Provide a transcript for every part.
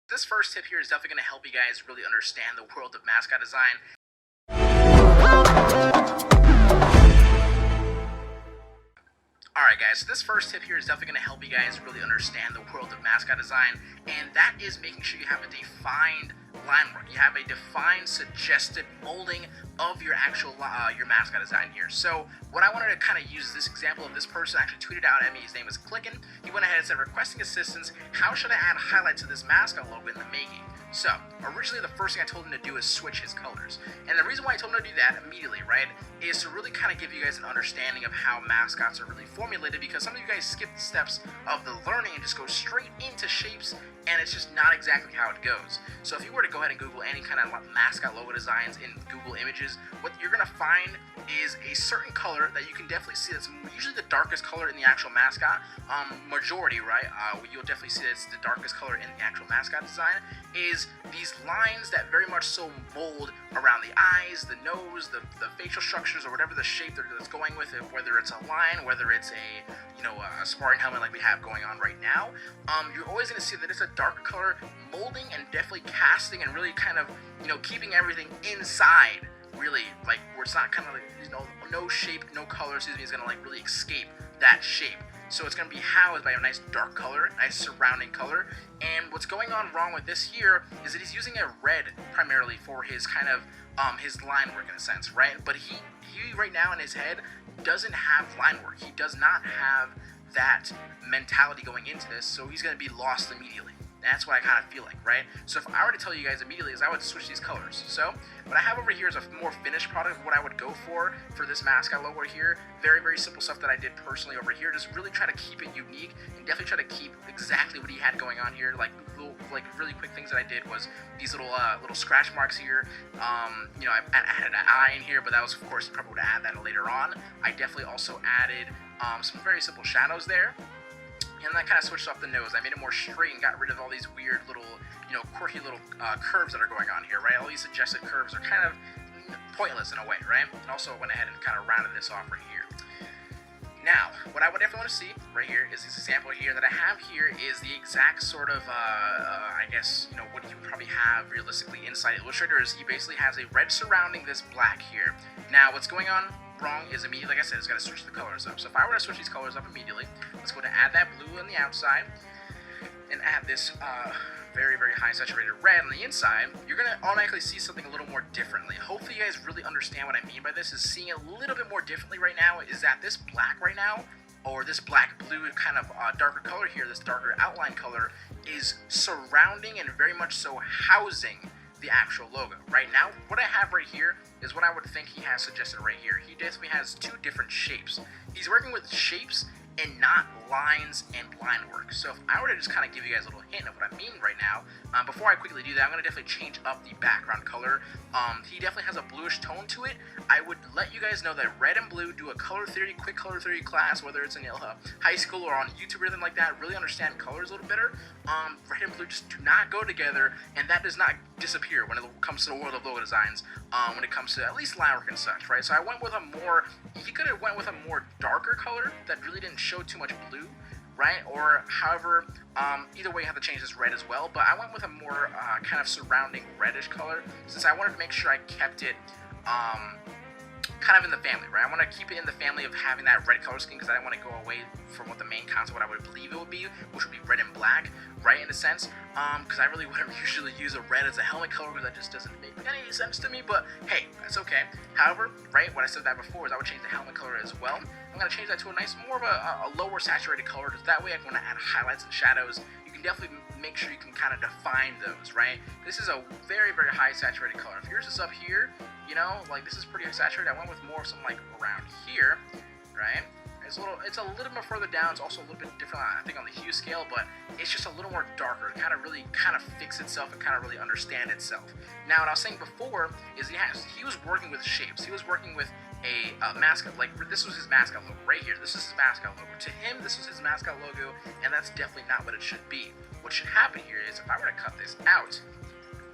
This first tip here is definitely going to help you guys really understand the world of mascot design. Alright guys, so this first tip here is definitely going to help you guys really understand the world of mascot design, and that is making sure you have a defined line work. You have a defined, suggested molding of your actual your mascot design here. So what I wanted to kind of use this example of this person actually tweeted out at me. His name is Clickin. He went ahead and said, requesting assistance, how should I add highlights to this mascot logo in the making? So originally the first thing I told him to do is switch his colors. And the reason why I told him to do that immediately, right, is to really kind of give you guys an understanding of how mascots are really formulated, because some of you guys skip the steps of the learning and just go straight into shapes, and it's just not exactly how it goes. So if you were to go ahead and Google any kind of mascot logo designs in Google Images, what you're going to find is a certain color that you can definitely see that's usually the darkest color in the actual mascot. Majority, right, you'll definitely see that's the darkest color in the actual mascot design, is these lines that very much so mold around the eyes, the nose, the facial structures, or whatever the shape that's going with it, whether it's a line, whether it's a Spartan helmet like we have going on right now. You're always going to see that it's a darker color molding and definitely casting and really kind of, keeping everything inside, really, like, where it's not kind of like, no shape, no color, is going to like really escape that shape. So it's going to be housed by a nice dark color, nice surrounding color. And what's going on wrong with this here is that he's using a red primarily for his kind of his line work in a sense, right? But he right now in his head doesn't have line work. He does not have that mentality going into this, so he's going to be lost immediately. That's what I kind of feel like, right? So if I were to tell you guys immediately, is I would switch these colors. So what I have over here is a more finished product of what I would go for this mascot logo here. Very, very simple stuff that I did personally over here. Just really try to keep it unique and definitely try to keep exactly what he had going on here. Like really quick things that I did was these little scratch marks here. I added an eye in here, but that was, of course, probably would add that later on. I definitely also added some very simple shadows there. And then I kind of switched off the nose. I made it more straight and got rid of all these weird little, quirky little curves that are going on here, right? All these suggested curves are kind of pointless in a way, right? And also went ahead and kind of rounded this off right here. Now, what I would definitely want to see right here is this example here that I have here is the exact sort of, I guess, what you would probably have realistically inside Illustrator is he basically has a red surrounding this black here. Now, what's going on wrong is immediately, like I said, it's got to switch the colors up. So if I were to switch these colors up immediately, let's go to add that blue on the outside and add this very, very high saturated red on the inside, you're going to automatically see something a little more differently. Hopefully you guys really understand what I mean by this, is seeing it a little bit more differently right now, is that this black right now, or this black blue kind of darker color here, this darker outline color, is surrounding and very much so housing the actual logo. Right now, what I have right here is what I would think he has suggested right here. He definitely has two different shapes. He's working with shapes and not lines and line work. So if I were to just kind of give you guys a little hint of what I mean right now, before I quickly do that, I'm going to definitely change up the background color. He definitely has a bluish tone to it. I would let you guys know that red and blue, do a quick color theory class, whether it's in high school or on YouTube or anything like that, really understand colors a little better. Red and blue just do not go together, and that does not disappear when it comes to the world of logo designs, when it comes to at least line work and such, right? So I went with he could have went with a more darker color that really didn't show too much blue, right? Or however, either way you have to change this red as well, but I went with a more kind of surrounding reddish color, since I wanted to make sure I kept it kind of in the family, right? I want to keep it in the family of having that red color scheme, because I didn't want to go away from what the main concept, what I would believe it would be, which would be red and black, right, in a sense, because I really wouldn't usually use a red as a helmet color, because that just doesn't make any sense to me, but hey, that's okay. However, right, what I said that before is I would change the helmet color as well. I'm going to change that to a nice, more of a lower saturated color, because that way I can add highlights and shadows. You can definitely make sure you can kind of define those, right? This is a very, very high saturated color. If yours is up here, like this is pretty saturated. I went with more of something like around here, right? It's a little bit further down. It's also a little bit different, I think, on the hue scale, but it's just a little more darker. It kind of fix itself and kind of really understand itself. Now, what I was saying before is he was working with shapes. He was working with a mascot. Like, this was his mascot logo right here. This is his mascot logo. To him, this was his mascot logo, and that's definitely not what it should be. What should happen here is, if I were to cut this out,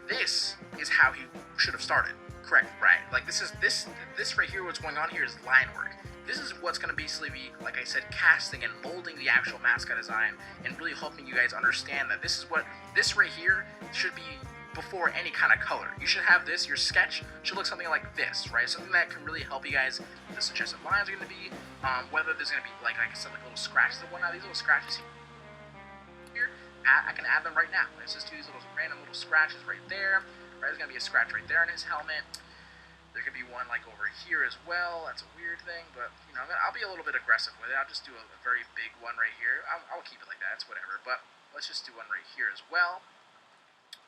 this is how he should have started. Correct, right? Like this right here, what's going on here is line work. this is what's going to basically be, like I said, casting and molding the actual mascot design and really helping you guys understand that this is what, this right here should be before any kind of color. You should have this, your sketch should look something like this, right? Something that can really help you guys. The suggested lines are going to be, whether there's going to be, like I said, like little scratches and whatnot. These little scratches here, I can add them right now. Let's just do these little random little scratches right there. Right, there's going to be a scratch right there in his helmet. There could be one like over here as well. That's a weird thing, but you know, I'll be a little bit aggressive with it. I'll just do a very big one right here. I'll keep it like that. It's whatever. But let's just do one right here as well.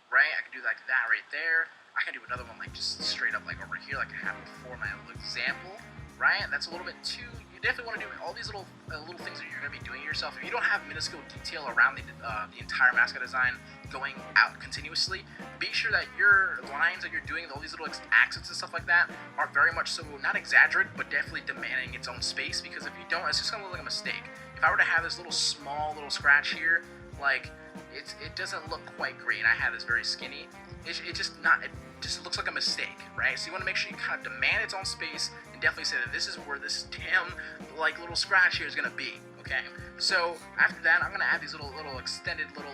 Right? I can do like that right there. I can do another one like just straight up like over here, like I had before my little example. Right? That's a little bit too. You definitely want to do all these little things that you're going to be doing yourself. If you don't have minuscule detail around the entire mascot design going out continuously, be sure that your lines that you're doing, all these little accents and stuff like that, are very much so not exaggerated, but definitely demanding its own space. Because if you don't, it's just going to look like a mistake. If I were to have this little small little scratch here, like it doesn't look quite great, and I have this very skinny. It just looks like a mistake, right? So you want to make sure you kind of demand its own space and definitely say that this is where this damn like little scratch here is going to be. Okay, so after that, I'm going to add these little extended little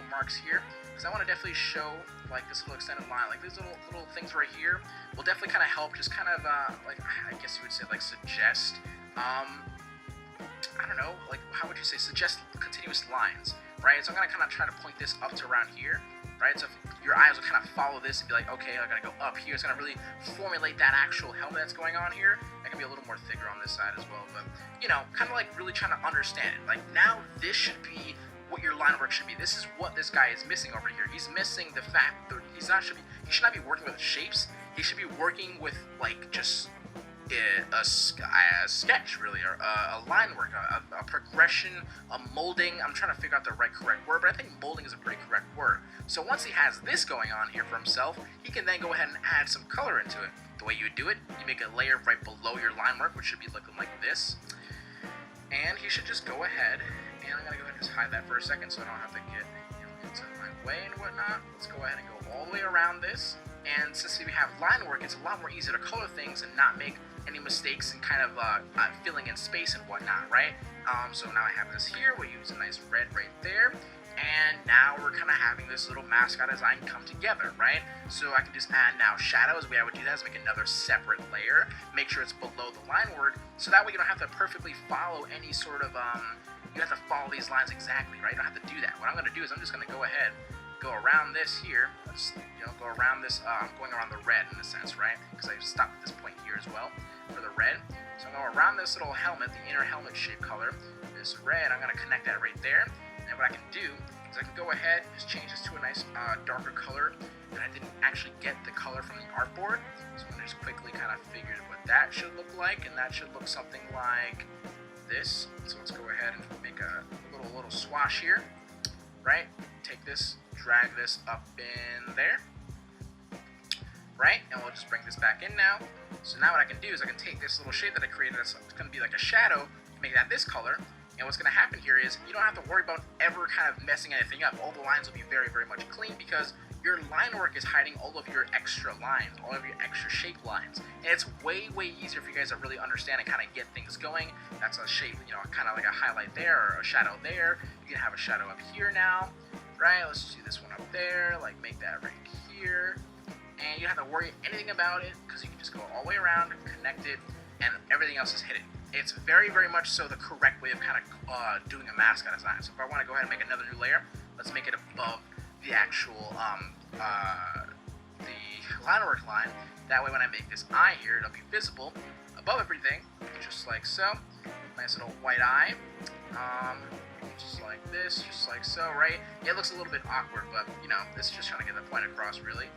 marks here, because I want to definitely show like this little extended line, like these little things right here will definitely kind of help, just kind of like, I guess you would say, like suggest, I don't know, like how would you say, suggest continuous lines, right? So I'm going to kind of try to point this up to around here, right? So if your eyes will kind of follow this and be like, okay, I'm going to go up here. It's going to really formulate that actual helmet that's going on here. It can be a little more thicker on this side as well, but, you know, kind of like really trying to understand it. Like, now this should be what your line work should be. This is what this guy is missing over here. He's missing the fact that he should not be working with shapes. He should be working with, like, just a sketch, really, or a line work, a progression, a molding. I'm trying to figure out the correct word, but I think molding is a pretty correct word. So once he has this going on here for himself, he can then go ahead and add some color into it. The way you would do it, you make a layer right below your line work, which should be looking like this. And he should just go ahead, and I'm going to go ahead and just hide that for a second so I don't have to get into my way and whatnot. Let's go ahead and go all the way around this. And since we have line work, it's a lot more easier to color things and not make any mistakes and kind of filling in space and whatnot, right? So now I have this here. We'll use a nice red right there. And now we're kind of having this little mascot design come together, right? So I can just add now shadows. The way I would do that is make another separate layer, make sure it's below the line work, so that way you don't have to perfectly follow any sort of, you have to follow these lines exactly, right? You don't have to do that. What I'm going to do is I'm just going to go ahead, go around this here, let's, go around this, I'm going around the red in a sense, right? Because I stopped at this point here as well for the red. So I'm going to go around this little helmet, the inner helmet shape color, this red, I'm going to connect that right there. And what I can do is I can go ahead and just change this to a nice darker color, and I didn't actually get the color from the artboard, so I'm going to just quickly kind of figure what that should look like, and that should look something like this. So let's go ahead and make a little swash here, right? Take this, drag this up in there, right? And we'll just bring this back in now. So now what I can do is I can take this little shape that I created, it's going to be like a shadow, make that this color. And what's going to happen here is you don't have to worry about ever kind of messing anything up. All the lines will be very, very much clean because your line work is hiding all of your extra lines, all of your extra shape lines. And it's way, way easier for you guys to really understand and kind of get things going. That's a shape, kind of like a highlight there or a shadow there. You can have a shadow up here now, right? Let's just do this one up there, like make that right here. And you don't have to worry anything about it because you can just go all the way around, connect it, and everything else is hidden. It's very, very much so the correct way of kind of doing a mascot design. So if I want to go ahead and make another new layer, let's make it above the actual the line work line. That way when I make this eye here, it'll be visible above everything, just like so. Nice little white eye. Just like this, just like so, right? It looks a little bit awkward, but this is just trying to get the point across, really.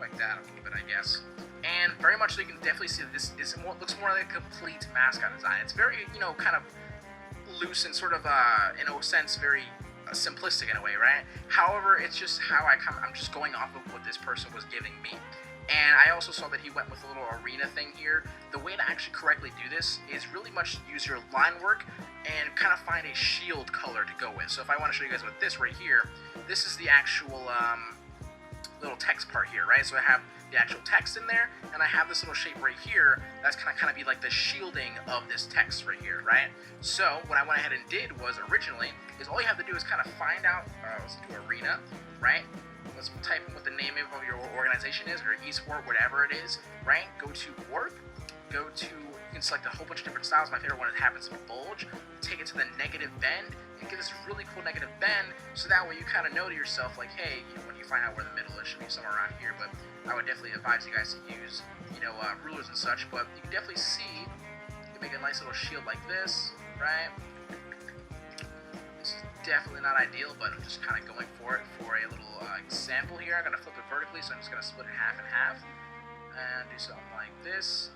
Like that a little bit, I guess. And very much so you can definitely see that this looks more like a complete mascot design. It's very, kind of loose and sort of, in a sense, very simplistic in a way, right? However, it's just how I'm just going off of what this person was giving me. And I also saw that he went with a little arena thing here. The way to actually correctly do this is really much use your line work and kind of find a shield color to go with. So if I want to show you guys with this right here, this is the actual, little text part here, right? So I have the actual text in there, and I have this little shape right here that's kind of be like the shielding of this text right here, right? So what I went ahead and did was originally is all you have to do is kind of find out, let's do arena, right? Let's type in what the name of your organization is, or esport, whatever it is, right? Go to warp, go to, you can select a whole bunch of different styles. My favorite one happens to be bulge. Take it to the negative bend, and get this really cool negative bend, so that way you kind of know to yourself, like, hey, when you find out where the middle is, should be somewhere around here, but I would definitely advise you guys to use, rulers and such, but you can definitely see, you can make a nice little shield like this, right? This is definitely not ideal, but I'm just kind of going for it for a little example here. I'm going to flip it vertically, so I'm just going to split it half and half, and do something like this.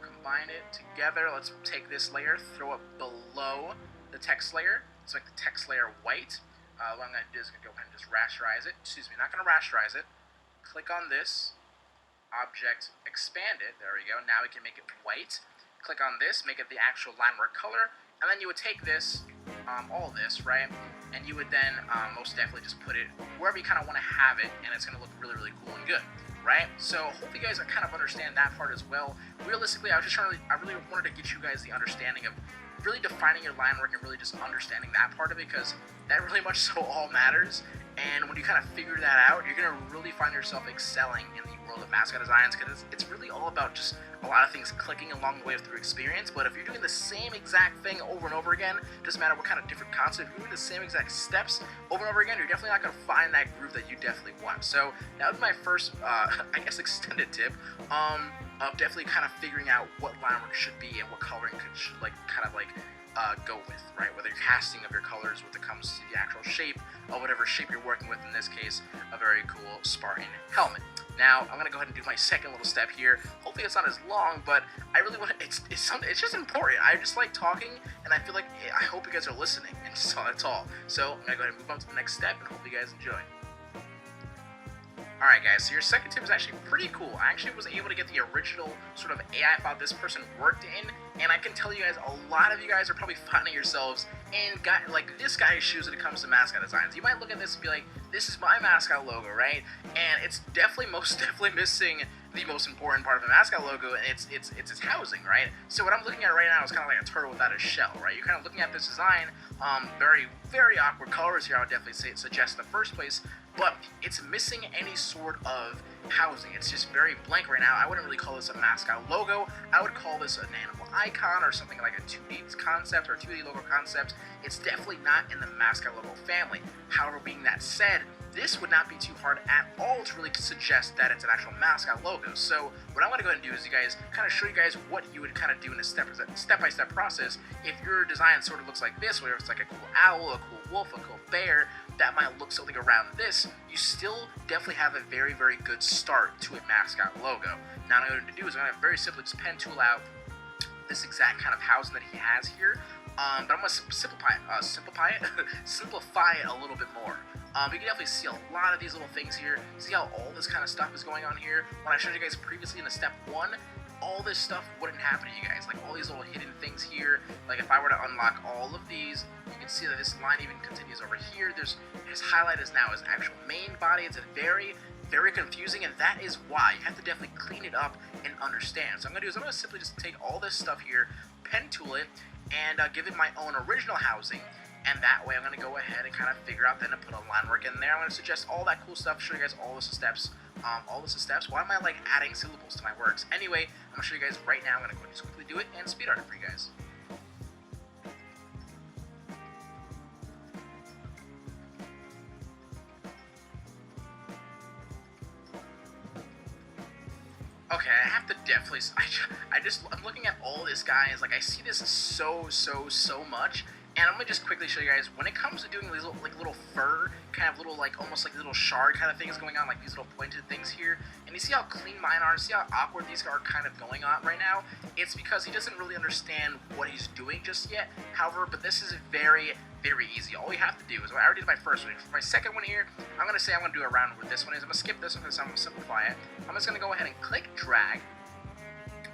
Combine it together. Let's take this layer, throw it below the text layer. Let's make the text layer white. What I'm going to do is go ahead and just rasterize it. Excuse me, not going to rasterize it. Click on this, object, expand it. There we go. Now we can make it white. Click on this, make it the actual line work color, and then you would take this, all this, right? And you would then most definitely just put it wherever you kind of want to have it, and it's going to look really, really cool and good. Right? So hope you guys kind of understand that part as well. Realistically, I really wanted to get you guys the understanding of really defining your line work and really just understanding that part of it, because that really much so all matters. And when you kind of figure that out, you're going to really find yourself excelling in the world of mascot designs, because it's really all about just a lot of things clicking along the way through experience. But if you're doing the same exact thing over and over again, doesn't matter what kind of different concept, if you're doing the same exact steps over and over again, you're definitely not going to find that groove that you definitely want. So that would be my first, I guess, extended tip of definitely kind of figuring out what line work should be and what coloring should go with, right? Whether you're casting of your colors when it comes to the actual shape of whatever shape you're working with, in this case, a very cool Spartan helmet. Now, I'm going to go ahead and do my second little step here. Hopefully it's not as long, but I really want to, it's just important. I just like talking, and I feel like, I hope you guys are listening, and so that's all. So, I'm going to go ahead and move on to the next step, and hope you guys enjoy. Alright guys, so your second tip is actually pretty cool. I actually was able to get the original sort of AI file this person worked in, and I can tell you guys, a lot of you guys are probably finding yourselves in this guy's shoes when it comes to mascot designs. You might look at this and be like, this is my mascot logo, right? And it's most definitely missing the most important part of the mascot logo, and it's its housing, right? So what I'm looking at right now is kind of like a turtle without a shell, right? You're kind of looking at this design, very, very awkward colors here, I would definitely suggest in the first place, but it's missing any sort of housing. It's just very blank right now. I wouldn't really call this a mascot logo. I would call this an animal icon or something like a 2D concept or a 2D logo concept. It's definitely not in the mascot logo family. However, being that said, this would not be too hard at all to really suggest that it's an actual mascot logo. So what I'm going to go ahead and do is kind of show you guys what you would kind of do in a step-by-step process if your design sort of looks like this, whether it's like a cool owl, a cool wolf, a cool bear, that might look something around this. You still definitely have a very, very good start to a mascot logo. Now what I'm going to do is I'm going to very simply just pen tool out this exact kind of housing that he has here. But I'm going to simplify it a little bit more. You can definitely see a lot of these little things here. See how all this kind of stuff is going on here? When I showed you guys previously in the step 1, all this stuff wouldn't happen to you guys. Like all these little hidden things here. Like if I were to unlock all of these, you can see that this line even continues over here. His highlight is now his actual main body. It's a very, very confusing, and that is why you have to definitely clean it up and understand. So I'm going to simply just take all this stuff here, pen tool it, and give it my own original housing. And that way I'm going to go ahead and kind of figure out then to put a line work in there. I'm going to suggest all that cool stuff, show you guys all this steps. Why am I like adding syllables to my works? Anyway, I'm going to show you guys right now. I'm going to go ahead and just quickly do it and speed art it for you guys. Okay, I have to definitely, I'm looking at all this, guys, like I see this so much. And I'm going to just quickly show you guys, when it comes to doing these little fur, kind of almost like little shard kind of things going on, like these little pointed things here, and you see how clean mine are, see how awkward these are kind of going on right now? It's because he doesn't really understand what he's doing just yet. However, but this is very, very easy. All you have to do is, I already did my first one. For my second one here, I'm going to say I'm going to do a round where this one is. I'm going to skip this one because I'm going to simplify it. I'm just going to go ahead and click drag.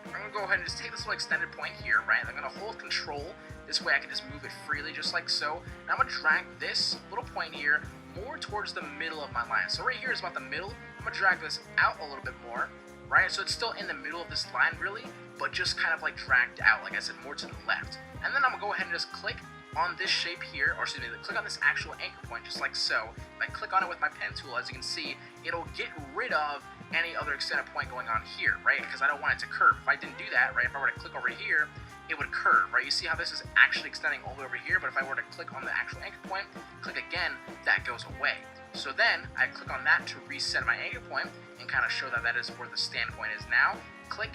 I'm going to go ahead and just take this little extended point here, right? I'm going to hold control. This way I can just move it freely, just like so. And I'm going to drag this little point here, more towards the middle of my line. So right here is about the middle. I'm gonna drag this out a little bit more, right? So it's still in the middle of this line really, but just kind of like dragged out, like I said, more to the left. And then I'm gonna go ahead and just click on this shape here, or excuse me, click on this actual anchor point, just like so. If I click on it with my pen tool, as you can see, it'll get rid of any other extended point going on here, right? Because I don't want it to curve. If I didn't do that, right, if I were to click over here, it would curve, right? You see how this is actually extending all the way over here, but if I were to click on the actual anchor point, click again, that goes away. So then I click on that to reset my anchor point and kind of show that that is where the standpoint is now. Click,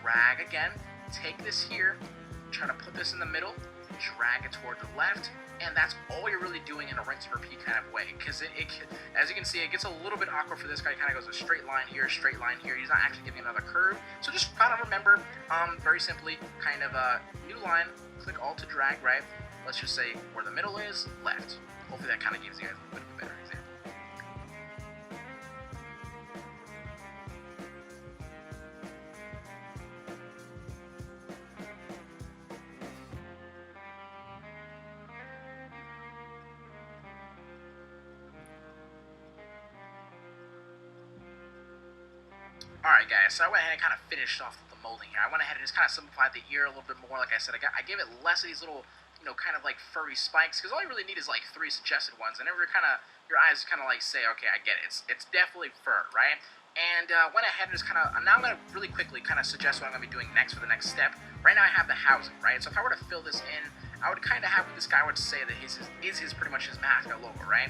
drag again, take this here, try to put this in the middle, drag it toward the left, and that's all you're really doing in a rinse and repeat kind of way. Because as you can see, it gets a little bit awkward for this guy. He kind of goes a straight line here, straight line here. He's not actually giving another curve. So just kind of remember, very simply, kind of a new line, click Alt to drag, right? Let's just say where the middle is, left. Hopefully that kind of gives you guys a little bit of a better example. Alright guys, so I went ahead and kind of finished off the molding here. I went ahead and just kind of simplified the ear a little bit more. Like I said, I gave it less of these little, you know, kind of like furry spikes, because all you really need is like 3 suggested ones, and then your eyes kind of like say, okay, I get it. It's definitely fur, right? And went ahead and just kind of, now I'm going to really quickly kind of suggest what I'm going to be doing next for the next step. Right now I have the housing, right? So if I were to fill this in, I would kind of have what this guy would say that his pretty much his Mascot logo, right?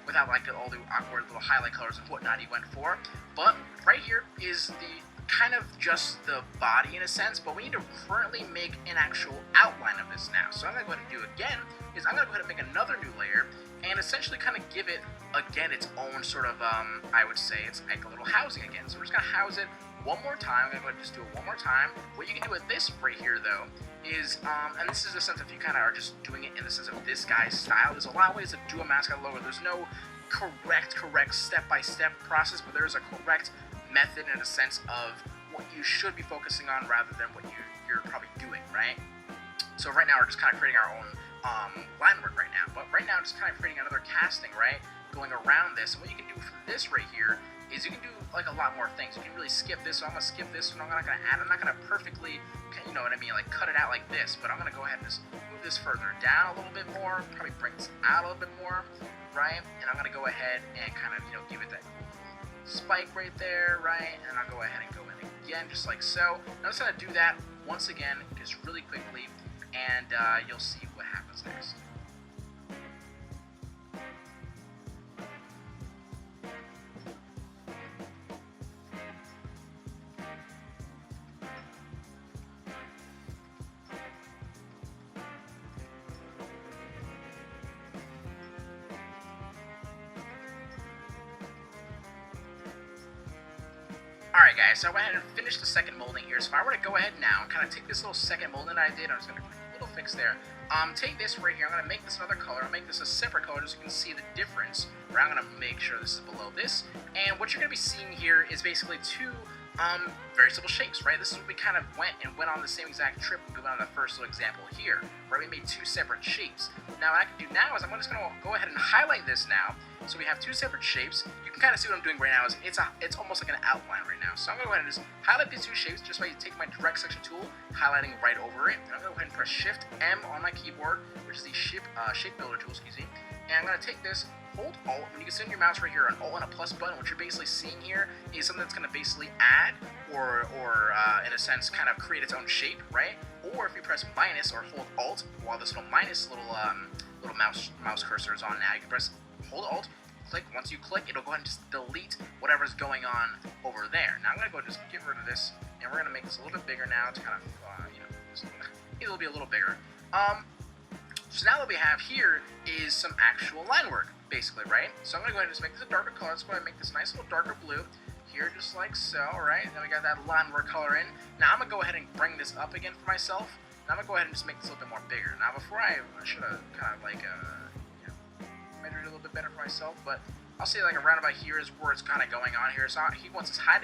Without like all the awkward little highlight colors and whatnot he went for. But right here is the kind of just the body in a sense, but we need to currently make an actual outline of this now. So I'm going to go ahead and do again is I'm going to go ahead and make another new layer and essentially kind of give it, again, its own sort of, I would say, it's like a little housing again. So we're just going to house it one more time. I'm going to go ahead and just do it one more time. What you can do with this right here, though, is, and this is the sense if you kind of are just doing it in the sense of this guy's style. There's a lot of ways to do a Mascot logo. There's no correct step-by-step process, but there's a correct method in a sense of what you should be focusing on rather than what you're probably doing, right? So right now we're just kind of creating our own line work right now, but right now I'm just kind of creating another casting, right, going around this. And what you can do for this right here is you can do like a lot more things. You can really skip this, so I'm going to skip this, and I'm not going to add, I'm not going to perfectly, you know what I mean, like cut it out like this, but I'm going to go ahead and just move this further down a little bit more, probably bring this out a little bit more, right? And I'm going to go ahead and kind of, you know, give it that spike right there, right? And I'll go ahead and go in again, just like so. I'm just going to do that once again, just really quickly, and you'll see what happens next. Alright guys, so I went ahead and finished the second molding here. So if I were to go ahead now and kind of take this little second molding that I did, I'm just going to click a little fix there. Take this right here, I'm going to make this another color. I'll make this a separate color just so you can see the difference. Where I'm going to make sure this is below this. And what you're going to be seeing here is basically two very simple shapes, right? This is what we kind of went on the same exact trip we went on the first little example here, where we made two separate shapes. Now what I can do now is I'm just going to go ahead and highlight this now. So we have two separate shapes. You can kind of see what I'm doing right now is it's almost like an outline right now. So I'm going to go ahead and just highlight these two shapes just by taking my direct selection tool, highlighting right over it. And I'm going to go ahead and press Shift M on my keyboard, which is the shape builder tool, excuse me. And I'm going to take this, hold Alt, and you can send your mouse right here, an Alt and a plus button. What you're basically seeing here is something that's going to basically add or in a sense kind of create its own shape, right? Or if you press minus or hold Alt while this little minus little mouse cursor is on now, you can press hold Alt, click. Once you click, it'll go ahead and just delete whatever's going on over there. Now I'm going to go and just get rid of this, and we're going to make this a little bit bigger now to kind of, it'll be a little bigger. So now what we have here is some actual line work, basically, right? So I'm going to go ahead and just make this a darker color. Let's go ahead and make this nice little darker blue here, just like so, right? Then we got that line work color in. Now I'm going to go ahead and bring this up again for myself. Now I'm going to go ahead and just make this a little bit more bigger. Now before I should have kind of like, measured it a little bit better for myself, but I'll say like around about here is where it's kind of going on here. So he wants his eye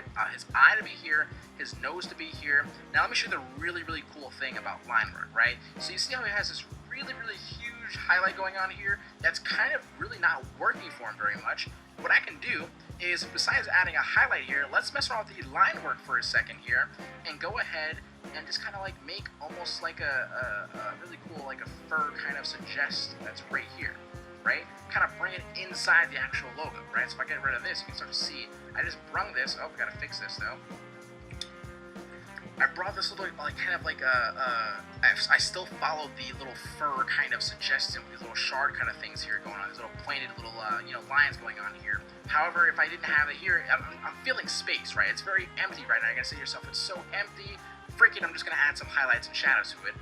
to be here, his nose to be here. Now let me show you the really, really cool thing about line work, right? So you see how he has this really, really huge highlight going on here that's kind of really not working for him very much. What I can do is, besides adding a highlight here, let's mess around with the line work for a second here and go ahead and just kind of like make almost like a really cool, like a fur kind of suggest that's right here, right? Kind of bring it inside the actual logo, right? So if I get rid of this, you can start to see, I just brung this, oh, we gotta fix this though. I brought this little, like, kind of like I still followed the little fur kind of suggestion, these little shard kind of things here going on, these little pointed little, you know, lines going on here. However, if I didn't have it here, I'm feeling space, right? It's very empty right now. You're gonna say to yourself, it's so empty. Freaking, I'm just gonna add some highlights and shadows to it.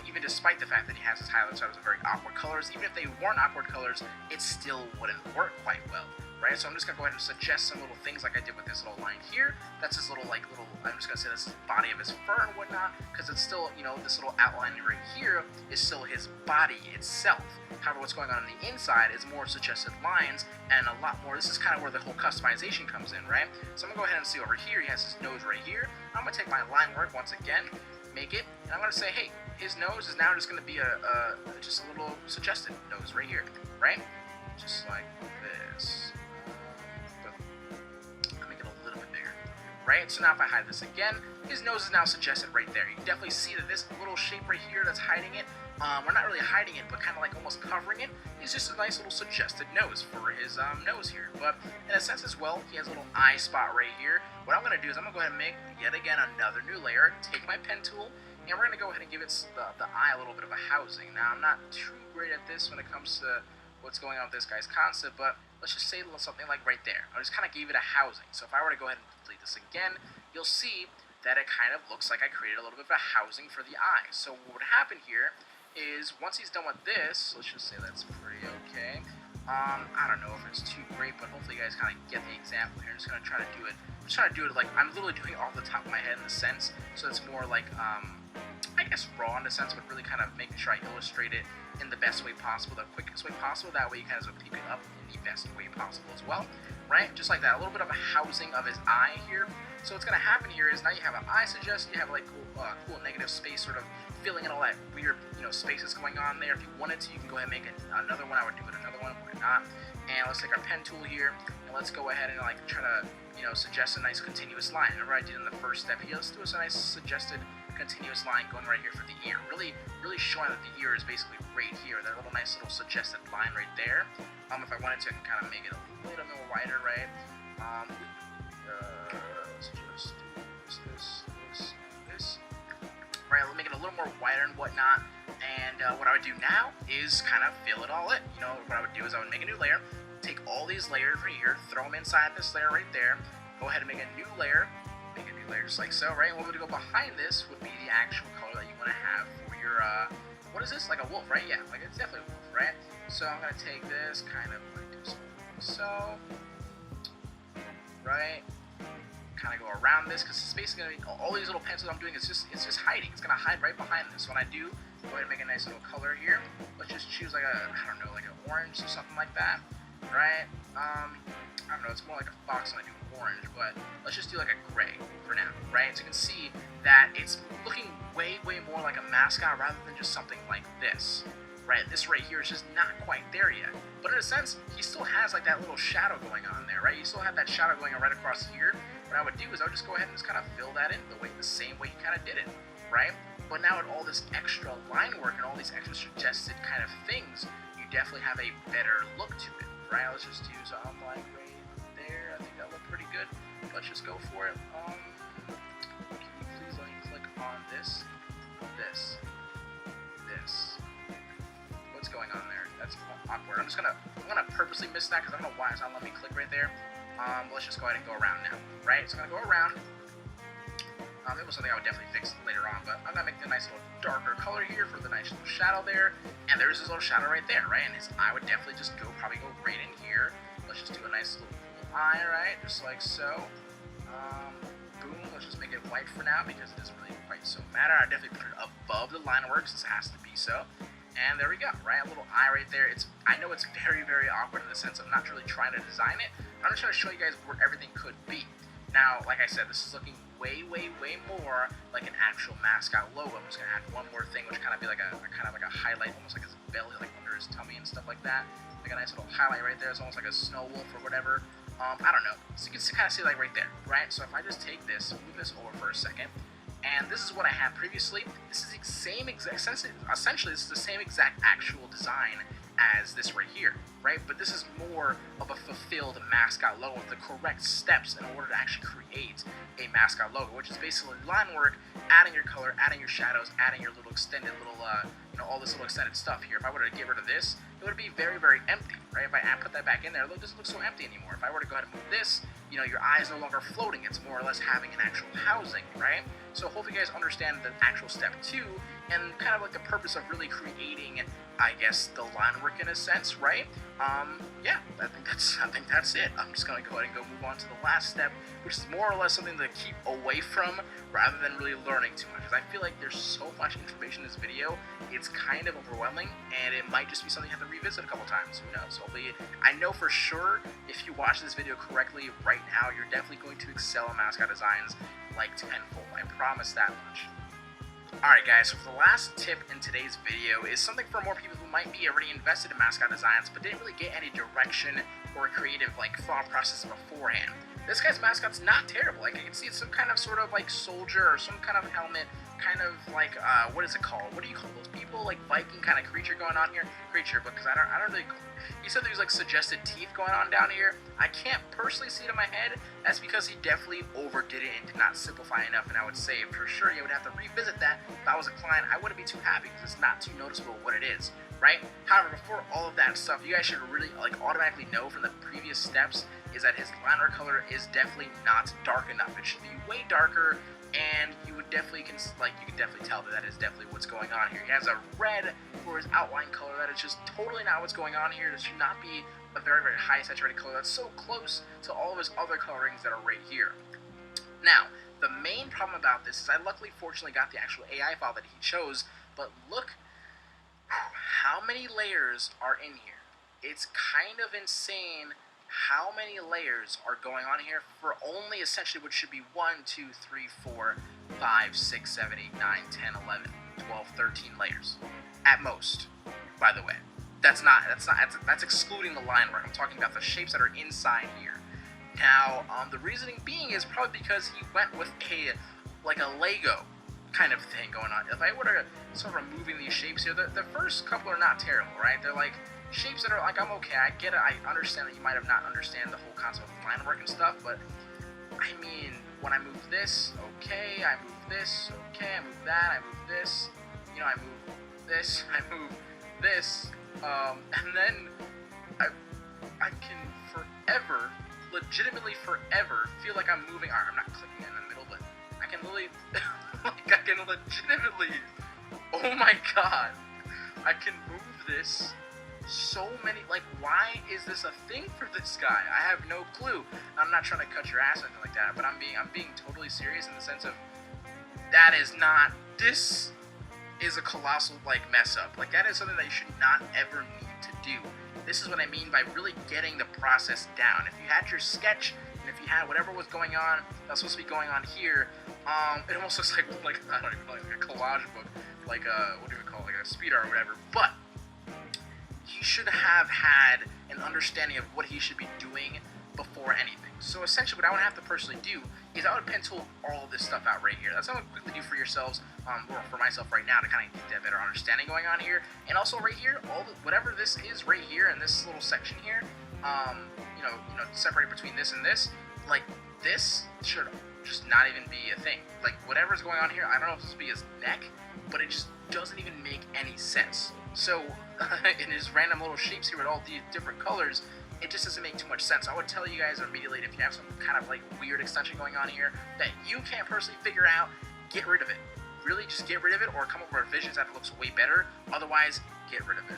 Even despite the fact that he has his highlights shadows are very awkward colors, even if they weren't awkward colors, it still wouldn't work quite well, right? So I'm just gonna go ahead and suggest some little things like I did with this little line here. That's his little, I'm just gonna say this is the body of his fur and whatnot, because it's still, you know, this little outline right here is still his body itself. However, what's going on the inside is more suggested lines and a lot more. This is kind of where the whole customization comes in, right? So I'm gonna go ahead and see over here, he has his nose right here. I'm gonna take my line work once again, make it, and I'm gonna say, hey, his nose is now just gonna be just a little suggested nose right here, right? Just like this. I'll make it a little bit bigger, right? So now if I hide this again, his nose is now suggested right there. You can definitely see that this little shape right here that's hiding it, we're not really hiding it, but kind of like almost covering it, is just a nice little suggested nose for his nose here. But in a sense as well, he has a little eye spot right here. What I'm going to do is I'm going to go ahead and make, yet again, another new layer, take my pen tool, and we're going to go ahead and give it the eye a little bit of a housing. Now, I'm not too great at this when it comes to what's going on with this guy's concept, but let's just say something like right there. I just kind of gave it a housing. So if I were to go ahead and delete this again, you'll see that it kind of looks like I created a little bit of a housing for the eye. So what would happen here is once he's done with this, let's just say that's pretty okay. I don't know if it's too great, but hopefully you guys kind of get the example here. I'm just going to try to do it. I'm just trying to do it like I'm literally doing it off the top of my head in a sense. So it's more like, I guess raw in a sense, but really kind of making sure I illustrate it in the best way possible, the quickest way possible. That way you kind of pick it up in the best way possible as well, right? Just like that, a little bit of a housing of his eye here. So what's going to happen here is now you have an eye suggestion, you have like cool negative space sort of filling in all that weird, you know, spaces going on there. If you wanted to, you can go ahead and make another one. I would do it another one, why not? And let's take our pen tool here, and let's go ahead and like try to, you know, suggest a nice continuous line. Remember I did in the first step here. Let's do a nice suggested continuous line going right here for the ear. Really showing that the ear is basically right here. That little nice little suggested line right there. If I wanted to, I can kind of make it a little more wider, right? Let's just do this. Right, we'll make it a little more wider and whatnot. And what I would do now is kind of fill it all in. You know, what I would do is I would make a new layer, take all these layers right here, throw them inside this layer right there, go ahead and make a new layer just like so, right? And what would go behind this would be the actual color that you want to have for your, what is this? Like a wolf, right? Yeah, like it's definitely a wolf, right? So I'm going to take this, kind of like do something like so, right? Kind of go around this, because it's basically going to be, all these little pencils I'm doing, it's just hiding. It's going to hide right behind this. So when I do, go ahead and make a nice little color here. Let's just choose like a, I don't know, like an orange or something like that, right? I don't know, it's more like a fox when I do orange, but let's just do like a gray for now, right? So you can see that it's looking way more like a mascot rather than just something like this, right? This right here is just not quite there yet. But in a sense, he still has like that little shadow going on there, right? You still have that shadow going on right across here. What I would do is I would just go ahead and just kind of fill that in the same way he kind of did it, right? But now with all this extra line work and all these extra suggested kind of things, you definitely have a better look to it, right? Let's just do something like right there. I think that looked pretty good. Let's just go for it. Can you please let me click on this? What's going on there? That's awkward. I'm gonna purposely miss that because I don't know why it's not letting me click right there. Let's just go ahead and go around now, right? So I'm gonna go around. It was something I would definitely fix later on, but I'm gonna make the nice little darker color here for the nice little shadow there, and there's this little shadow right there, right? And his eye would definitely just probably go right in here. Let's just do a nice little eye, right? Just like so. Boom. Let's just make it white for now because it doesn't really quite so matter. I definitely put it above the line work since it has to be so. And there we go, right? A little eye right there. I know it's very awkward in the sense I'm not really trying to design it. I'm just trying to show you guys where everything could be. Now, like I said, this is looking way more like an actual Mascot logo. I'm just gonna add one more thing, which kind of be like a highlight, almost like his belly, like under his tummy and stuff like that. Like a nice little highlight right there. It's almost like a snow wolf or whatever. I don't know. So you can kind of see like right there, right? So if I just take this, move this over for a second, and this is what I had previously. This is the same exact, essentially this is the same exact actual design as this right here, right? But this is more of a fulfilled Mascot logo with the correct steps in order to actually create a Mascot logo, which is basically line work, adding your color, adding your shadows, adding your little extended little, all this little extended stuff here. If I were to get rid of this, it would be very empty, right? If I put that back in there, it doesn't look so empty anymore. If I were to go ahead and move this, your eye is no longer floating. It's more or less having an actual housing, right? So hopefully you guys understand the actual step 2 and kind of like the purpose of really creating, I guess, the line work in a sense, right? Yeah, I think that's it. I'm just gonna go ahead and move on to the last step, which is more or less something to keep away from rather than really learning too much. Because I feel like there's so much information in this video, it's kind of overwhelming, and it might just be something you have to revisit a couple times. Who knows? Hopefully, I know for sure if you watch this video correctly right now, you're definitely going to excel in Mascot designs like tenfold. I promise that much. Alright guys, so the last tip in today's video is something for more people who might be already invested in Mascot designs but didn't really get any direction or creative thought process beforehand. This guy's Mascot's not terrible. Like, you can see it's some kind of sort of like soldier or some kind of helmet, kind of like, what is it called? What do you call those people? Like Viking kind of creature going on here? Creature, because I don't really... He said there's like suggested teeth going on down here. I can't personally see it in my head. That's because he definitely overdid it and did not simplify enough, and I would say for sure you would have to revisit that. If I was a client, I wouldn't be too happy because it's not too noticeable what it is, right? However, before all of that stuff, you guys should really automatically know from the previous steps is that his liner color is definitely not dark enough. It should be way darker, and you would definitely you can definitely tell that is definitely what's going on here. He has a red for his outline color that is just totally not what's going on here. This should not be a very high saturated color that's so close to all of his other colorings that are right here. Now, the main problem about this is I fortunately got the actual AI file that he chose, but look how many layers are in here. It's kind of insane how many layers are going on here for only essentially what should be 1, 2, 3, 4, 5, 6, 7, 8, 9, 10, 11, 12, 13 layers at most. By the way, that's excluding the line work. I'm talking about the shapes that are inside here. Now, the reasoning being is probably because he went with a Lego kind of thing going on. If I were to start removing these shapes here, the first couple are not terrible, right? They're like shapes that are like, I'm okay, I get it, I understand that you might have not understand the whole concept of line work and stuff, but I mean, when I move this, okay, I move this, okay, I move that, I move this, I move this, I move this, and then I can forever, legitimately forever, feel like I'm moving, I'm not clicking in the middle, but I can literally, legitimately, oh my god, I can move this so many, why is this a thing for this guy? I have no clue. I'm not trying to cut your ass or anything like that, but I'm being totally serious in the sense of this is a colossal mess up. That is something that you should not ever need to do. This is what I mean by really getting the process down. If you had your sketch and if you had whatever was going on that's supposed to be going on here, it almost looks like I don't even know, like a collage book, what do we call it, like a speed art or whatever. But he should have had an understanding of what he should be doing before anything. So essentially what I would have to personally do is I would pencil all of this stuff out right here. That's what I would quickly do for yourselves, or for myself right now, to kind of get a better understanding going on here. And also right here, whatever this is right here in this little section here, separated between this and this, this should just not even be a thing. Whatever's going on here, I don't know if this would be his neck, but it just doesn't even make any sense. So, in his random little shapes here with all these different colors, it just doesn't make too much sense. I would tell you guys immediately, if you have some kind of weird extension going on here that you can't personally figure out, get rid of it. Really, just get rid of it, or come up with revisions that looks way better. Otherwise, get rid of it.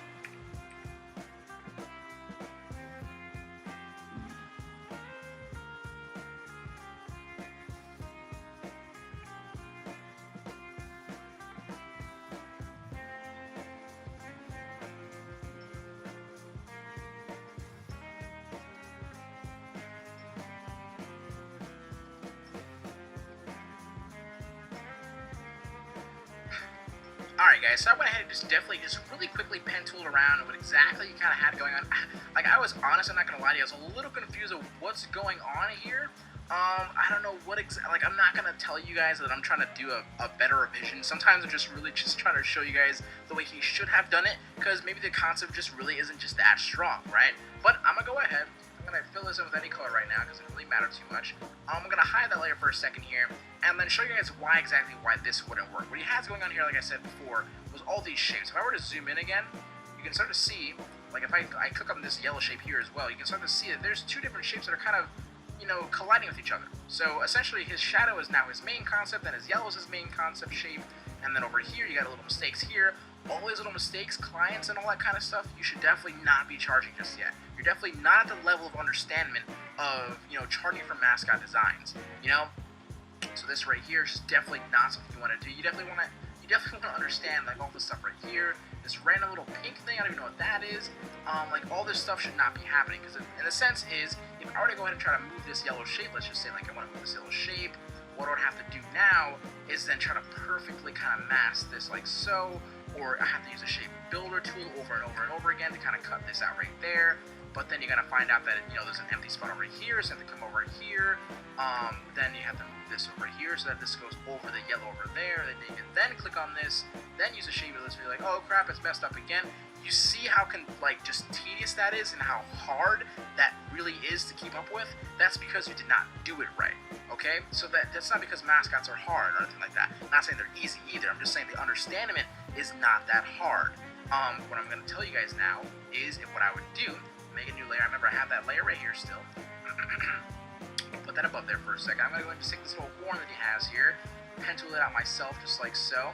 Alright guys, so I went ahead and just definitely just really quickly pen tooled around what exactly you kind of had going on. Like, I was honest, I'm not going to lie to you, I was a little confused of what's going on here. I don't know what like, I'm not going to tell you guys that I'm trying to do a better revision. Sometimes I'm just really just trying to show you guys the way he should have done it, because maybe the concept just really isn't just that strong, right? But I'm going to go ahead, I'm going to fill this in with any color right now, because it doesn't really matter too much. I'm going to hide that layer for a second here, and then show you guys why this wouldn't work. What he has going on here, like I said before, was all these shapes. If I were to zoom in again, you can start to see, like if I click on this yellow shape here as well, you can start to see that there's two different shapes that are kind of, you know, colliding with each other. So essentially his shadow is now his main concept, and his yellow is his main concept shape, and then over here you got little mistakes here. All these little mistakes, clients and all that kind of stuff, you should definitely not be charging just yet. You're definitely not at the level of understanding of, you know, charging for Mascot designs, you know? So this right here is definitely not something you want to do. You definitely want to understand, like, all this stuff right here, this random little pink thing, I don't even know what that is. Like, all this stuff should not be happening, because in a sense is, if I were to go ahead and try to move this yellow shape, let's just say, like, I want to move this yellow shape, what I would have to do now is then try to perfectly kind of mask this like so, or I have to use a shape builder tool over and over and over again to kind of cut this out right there. But then you're gonna find out that, you know, there's an empty spot over here, so you have to come over here. Then you have to move this over here so that this goes over the yellow over there. Then you can then click on this, then use a shape builder to be like, oh crap, it's messed up again. You see how just tedious that is and how hard that really is to keep up with? That's because you did not do it right, okay? So that's not because mascots are hard or anything like that. I'm not saying they're easy either. I'm just saying the understanding is not that hard. What I'm going to tell you guys now is what I would do. Make a new layer. I remember I have that layer right here still. I'll put that above there for a second. I'm going to go ahead and just take this little horn that he has here, pen tool it out myself just like so,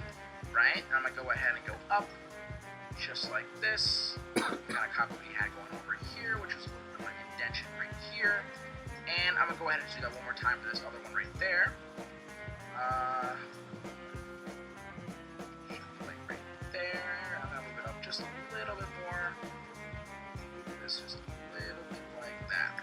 right? And I'm going to go ahead and go up just like this. Kind of copy what he had going over here, which was a little bit of an indentation right here. And I'm going to go ahead and do that one more time for this other one right there. Right there. I'm going to move it up just a little bit more. This just a little bit like that.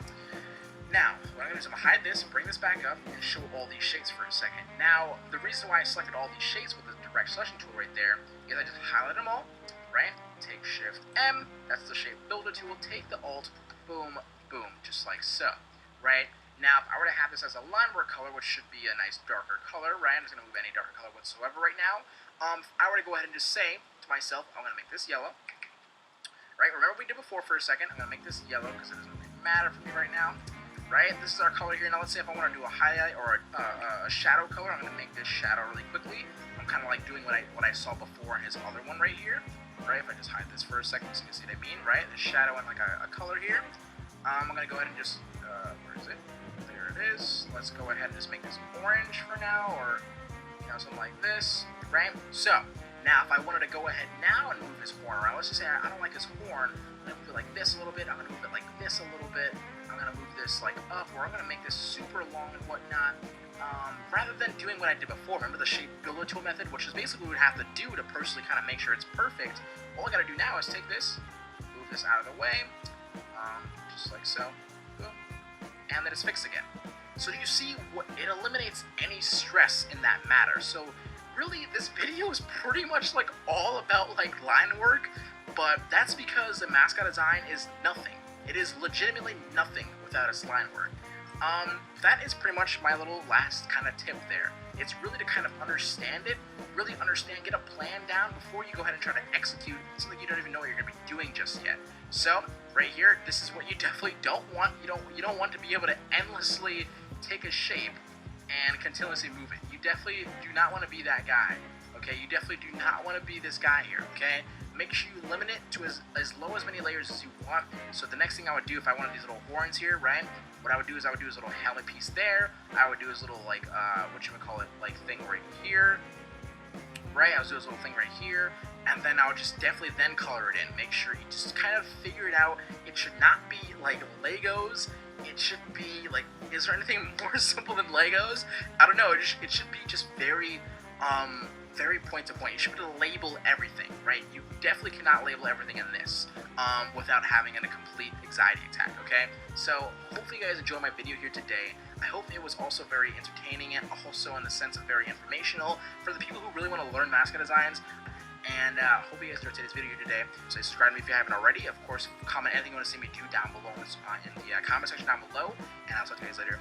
Now, what I'm going to do is I'm going to hide this, bring this back up, and show all these shapes for a second. Now, the reason why I selected all these shapes with the direct selection tool right there is I just highlight them all, right? Take Shift M, that's the shape builder tool, take the Alt, boom, boom, just like so, right? Now, if I were to have this as a line work color, which should be a nice darker color, right? I'm just going to move any darker color whatsoever right now. If I were to go ahead and just say to myself, I'm going to make this yellow. Right, remember what we did before for a second. I'm going to make this yellow because it doesn't really matter for me right now. Right, this is our color here. Now let's say if I want to do a highlight or a shadow color, I'm going to make this shadow really quickly. I'm kind of like doing what I saw before in his other one right here. Right, if I just hide this for a second so you can see what I mean. Right, the shadow and like a color here. I'm going to go ahead and just, where is it? There it is. Let's go ahead and just make this orange for now, or, you know, something like this. Right, so now, if I wanted to go ahead now and move his horn around, let's just say I don't like his horn, I'm going to move it like this a little bit, I'm going to move it like this a little bit, I'm going to move this like up, or I'm going to make this super long and whatnot, rather than doing what I did before. Remember the shape builder tool method, which is basically what we would have to do to personally kind of make sure it's perfect. All I got to do now is take this, move this out of the way, just like so, boom, and then it's fixed again. So you see, it eliminates any stress in that matter. So really, this video is pretty much like all about like line work, but that's because the mascot design is nothing. It is legitimately nothing without its line work. That is pretty much my little last kind of tip there. It's really to kind of understand it, really understand, get a plan down before you go ahead and try to execute something you don't even know what you're going to be doing just yet. So right here, this is what you definitely don't want. You don't want to be able to endlessly take a shape and continuously move it. You definitely do not want to be that guy, okay? You definitely do not want to be this guy here, okay? Make sure you limit it to as low as many layers as you want. So the next thing I would do if I wanted these little horns here, right? What I would do is a little helmet piece there. I would do his little like whatchamacallit, like thing right here, right? I would do his little thing right here, and then I would just definitely then color it in. Make sure you just kind of figure it out. It should not be like Legos. It should be like, is there anything more simple than Legos? I don't know. It should be just very point to point. You should be able to label everything, right? You definitely cannot label everything in this without having a complete anxiety attack, okay? So hopefully you guys enjoyed my video here today. I hope it was also very entertaining and also in the sense of very informational for the people who really want to learn mascot designs. And hope you guys enjoyed today's video today. So subscribe to me if you haven't already. Of course, comment anything you want to see me do down below in the comment section down below. And I'll talk to you guys later.